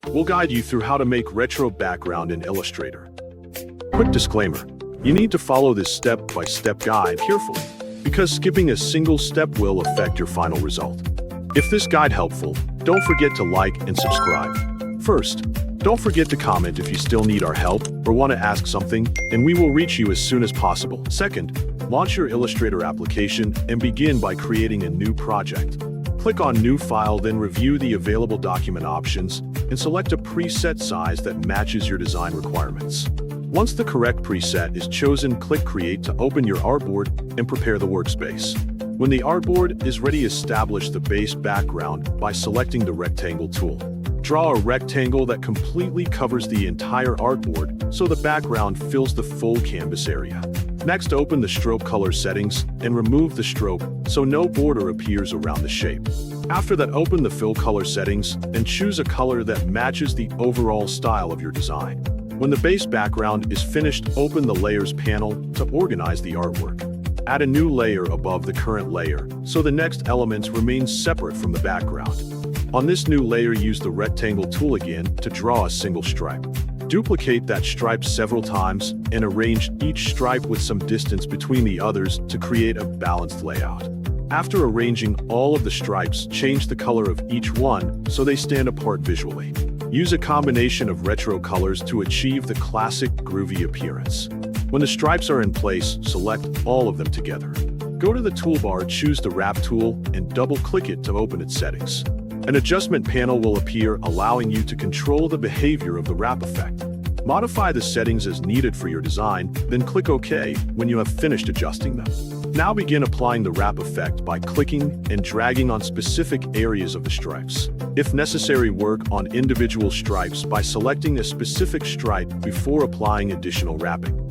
we'll guide you through how to make retro background in Illustrator. Quick disclaimer, you need to follow this step-by-step guide carefully, because skipping a single step will affect your final result. If this guide helpful, don't forget to like and subscribe. First, don't forget to comment if you still need our help or want to ask something, and we will reach you as soon as possible. Second, launch your Illustrator application and begin by creating a new project. Click on New File, then review the available document options and select a preset size that matches your design requirements. Once the correct preset is chosen, click Create to open your artboard and prepare the workspace. When the artboard is ready, establish the base background by selecting the rectangle tool. Draw a rectangle that completely covers the entire artboard so the background fills the full canvas area. Next, open the stroke color settings and remove the stroke so no border appears around the shape. After that, open the fill color settings and choose a color that matches the overall style of your design. When the base background is finished, open the Layers panel to organize the artwork. Add a new layer above the current layer so the next elements remain separate from the background. On this new layer, use the rectangle tool again to draw a single stripe. Duplicate that stripe several times and arrange each stripe with some distance between the others to create a balanced layout. After arranging all of the stripes, change the color of each one so they stand apart visually. Use a combination of retro colors to achieve the classic groovy appearance. When the stripes are in place, select all of them together. Go to the toolbar, choose the Wrap tool, and double-click it to open its settings. An adjustment panel will appear, allowing you to control the behavior of the wrap effect. Modify the settings as needed for your design, then click OK when you have finished adjusting them. Now begin applying the wrap effect by clicking and dragging on specific areas of the stripes. If necessary, work on individual stripes by selecting a specific stripe before applying additional wrapping.